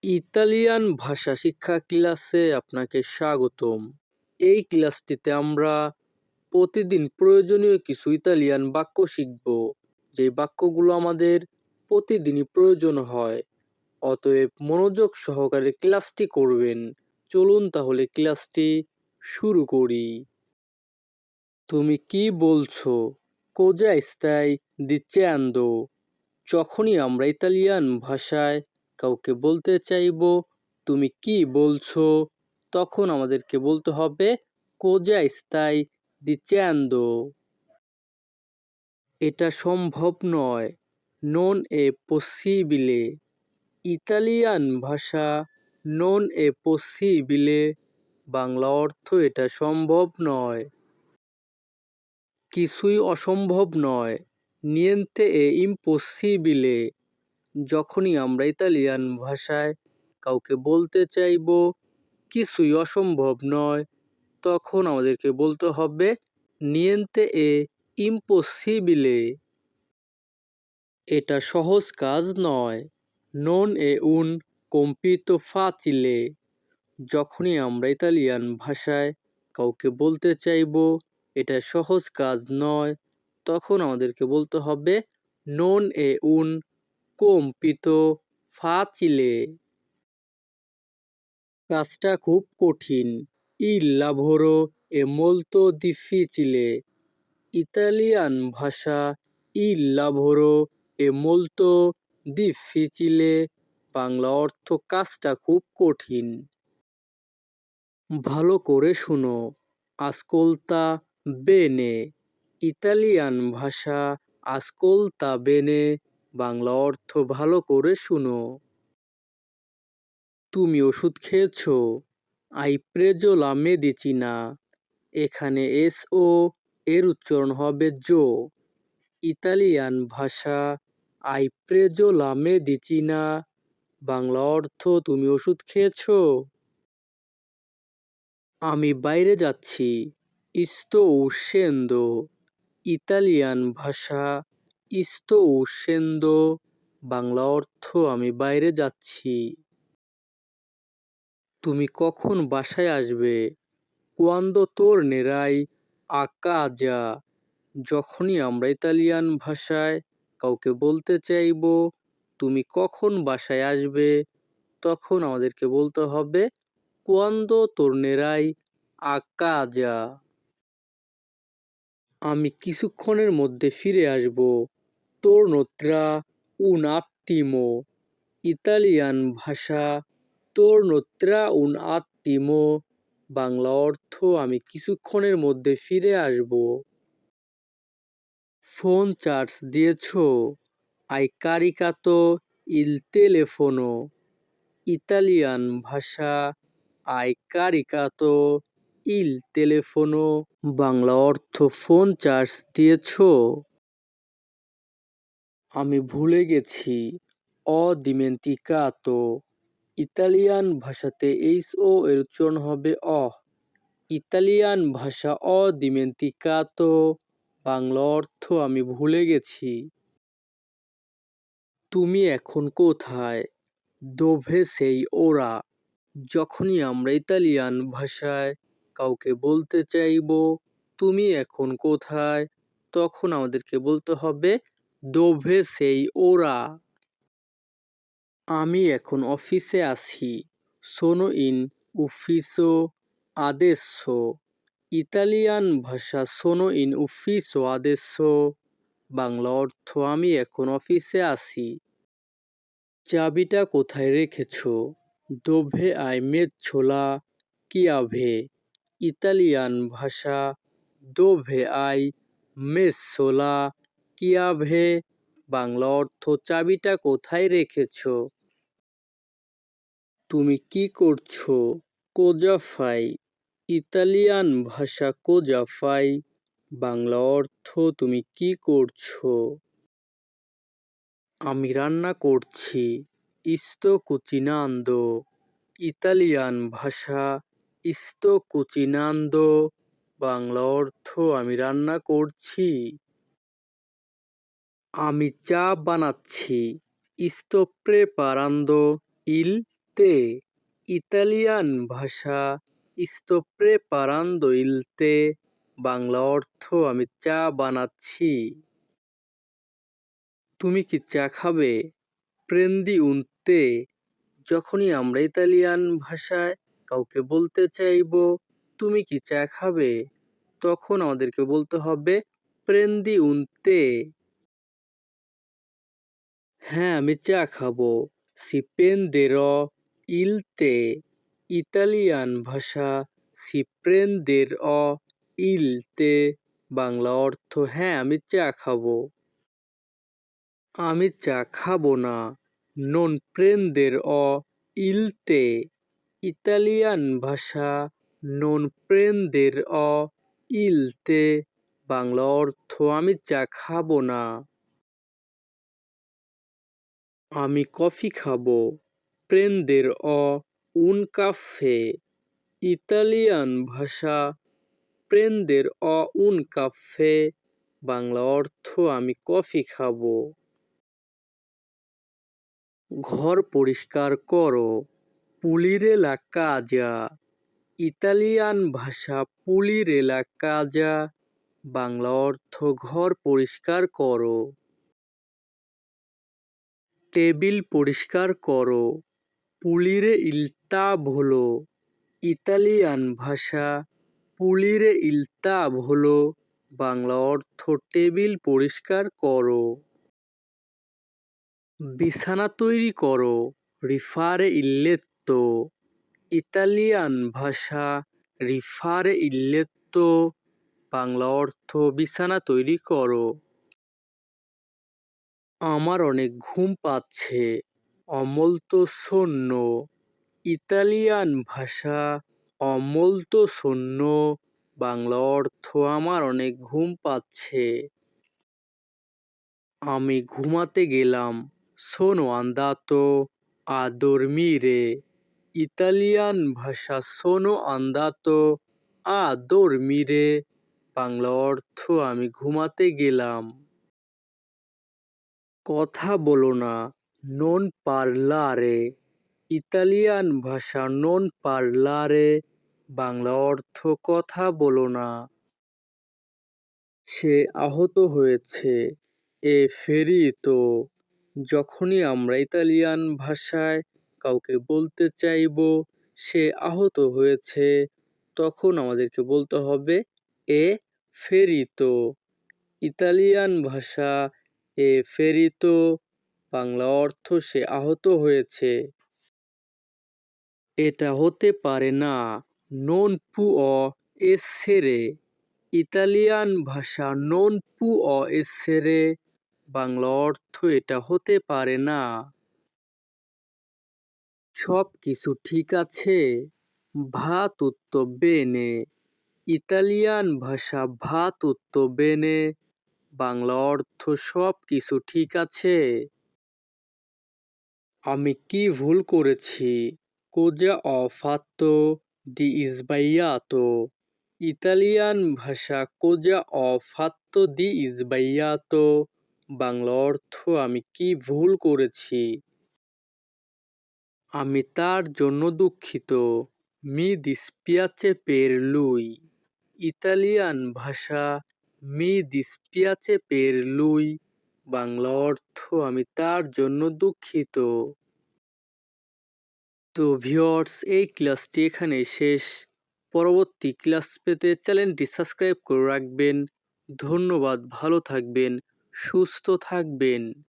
Italian ভাষা শিক্ষা ক্লাসে আপনাকে স্বাগতম। এই ক্লাসটিতে আমরা প্রতিদিন প্রয়োজনীয় কিছু ইতালিয়ান বাক্য শিখব, যে বাক্যগুলো আমাদের প্রতিদিনই প্রয়োজন হয়। অতএব মনোযোগ সহকারে ক্লাসটি করবেন। চলুন তাহলে ক্লাসটি শুরু করি। তুমি কি বলছো? কোজা স্তাই dicendo? যখনই আমরা ইতালিয়ান ভাষায় কাউকে বলতে চাইবো তুমি কি বলছো, তখন আমাদেরকে বলতে হবে কোজা স্তাই dicendo? এটা সম্ভব নয়, non è possibile। ইতালিয়ান ভাষা non è possibile, বাংলা অর্থ এটা সম্ভব নয়। কিছুই অসম্ভব নয়, niente è impossibile। যখনই আমরা ইতালিয়ান ভাষায় কাউকে বলতে চাইবো কিছুই অসম্ভব নয়, তখন আমাদেরকে বলতে হবে niente è impossibile। এটা সহজ কাজ নয়, non è un compito facile। যখনই আমরা ইতালিয়ান ভাষায় কাউকে বলতে চাইবো এটা সহজ কাজ নয়, তখন আমাদেরকে বলতে হবে non è un compito facile। কাজটা খুব কঠিন, il lavoro è molto difficile। Italian ভাষা il lavoro è molto difficile, Bangla অর্থ কাজটা খুব কঠিন। ভালো করে শুনো, ascolta bene। ইতালিয়ান ভাষা ascolta bene, বাংলা অর্থ ভালো করে শুনো। তুমি ওষুধ খেয়েছো? hai preso la medicina? এখানে SO এর উচ্চারণ হবে জো। ইতালিয়ান ভাষা hai preso la medicina, Bangla অর্থ তুমি ওষুধ খেয়েছো? আমি বাইরে যাচ্ছি, sto uscendo। ইতালিয়ান ভাষা sto uscendo, বাংলা অর্থ আমি বাইরে যাচ্ছি। তুমি কখন বাসায় আসবে? quando tornerai a casa? যখনই আমরা ইতালিয়ান ভাষায় কাউকে বলতে চাইবো তুমি কখন বাসায় আসবে, তখন আমাদেরকে বলতে হবে quando tornerai a casa। আমি কিছুক্ষণের মধ্যে ফিরে আসব, torno tra un attimo। Italian ভাষা torno tra un attimo, Bangla অর্থ আমি কিছুক্ষণের মধ্যে ফিরে আসব। ফোন চার্জ দিয়েছো? hai caricato il telefono? Italian ভাষা hai caricato il telefono, Bangla অর্থ ফোন চার্জ দিয়েছো? আমি ভুলে গেছি, ho dimenticato। ইতালিয়ান ভাষাতে HO এর উচ্চারণ হবে অ। ইতালিয়ান ভাষা ho dimenticato, বাংলা অর্থ আমি ভুলে গেছি। তুমি এখন কোথায়? dove sei ora? যখনই আমরা ইতালিয়ান ভাষায় কাউকে বলতে চাইবো তুমি এখন কোথায়, তখন আমাদেরকে বলতে হবে dove sei ora? আমি এখন অফিসে আছি, sono in ufficio adesso। Italian ভাষা sono in ufficio adesso, Bangla অর্থ আমি এখন অফিসে আছি। চাবিটা কোথায় রেখেছো? dove hai messo la chiave? Italian ভাষা dove hai messo la chiave, Bangla অর্থ চাবিটা কোথায় রেখেছো? তুমি কি করছো? cosa fai? ইতালিয়ান ভাষা cosa fai, বাংলা অর্থ তুমি কি করছো? আমি রান্না করছি, sto cucinando। ইতালিয়ান ভাষা sto cucinando, বাংলা অর্থ আমি রান্না করছি। আমি চা বানাচ্ছি, sto preparando il তে, ইতালিয়ান ভাষা sto preparando il tè, Bangla অর্থ আমি চা বানাচ্ছি। তুমি কি চা খাবে? প্রেন্দি un tè, যখনই আমরা ইতালিয়ান ভাষায় কাউকে বলতে চাইবো তুমি কি চা খাবে, তখন আমাদেরকে বলতে হবে প্রেন্দি un tè। হ্যাঁ, আমি চা খাবো। si prenderò il tè, Italian ভাষা si prenderò il tè, Bangla অর্থ হ্যাঁ আমি চা খাবো। আমি চা খাবো না, non prenderò il tè, Italian ভাষা non prenderò il tè, Bangla অর্থ আমি চা খাবো না। আমি কফি খাবো, prenderò un caffè, ইতালিয়ান ভাষা prenderò un caffè, বাংলা অর্থ আমি কফি খাবো। ঘর পরিষ্কার করো, pulire la casa, ইতালিয়ান ভাষা pulire la casa, বাংলা অর্থ ঘর পরিষ্কার করো। টেবিল পরিষ্কার করো, pulire il tavolo, ইতালিয়ান ভাষা pulire il tavolo, বাংলা অর্থ টেবিল পরিষ্কার করো। বিছানা তৈরি করো, rifare il letto, ইতালিয়ান ভাষা rifare il letto, বাংলা অর্থ বিছানা তৈরি করো। আমার অনেক ঘুম পাচ্ছে, ho molto sonno, ইতালিয়ান ভাষা ho molto sonno, বাংলা অর্থ আমার অনেক ঘুম পাচ্ছে। আমি ঘুমাতে গেলাম, sono andato a dormire, Italian ভাষা sono andato a dormire, Bangla অর্থ আমি ঘুমাতে গেলাম। কথা বলো না, non parlare, ইতালিয়ান ভাষা non parlare, বাংলা অর্থ কথা বলো না। সে আহত হয়েছে, è ferito, যখনই আমরা ইতালিয়ান ভাষায় কাউকে বলতে চাইবো সে আহত হয়েছে, তখন আমাদেরকে বলতে হবে è ferito, ইতালিয়ান ভাষা è ferito, বাংলা অর্থ সে আহত হয়েছে। এটা হতে পারে না, non può essere, ইতালিয়ান ভাষা non può essere, বাংলা অর্থ এটা হতে পারে না। সব কিছু ঠিক আছে, va tutto bene, ইতালিয়ান ভাষা va tutto bene, বাংলা অর্থ সব কিছু ঠিক আছে। আমি কি ভুল করেছি, cosa ho fatto di sbagliato, Italian ভাষা cosa ho fatto di sbagliato, Bangla অর্থ আমি কি ভুল করেছি। আমি তার জন্য দুঃখিত, mi dispiace per lui, Italian ভাষা mi dispiace per lui, Bangla অর্থ আমি তার জন্য দুঃখিত। তো ভিউয়ার্স, এই ক্লাসটি এখানেই শেষ। পরবর্তী ক্লাস পেতে চ্যানেলটি সাবস্ক্রাইব করে রাখবেন। ধন্যবাদ, ভালো থাকবেন, সুস্থ থাকবেন।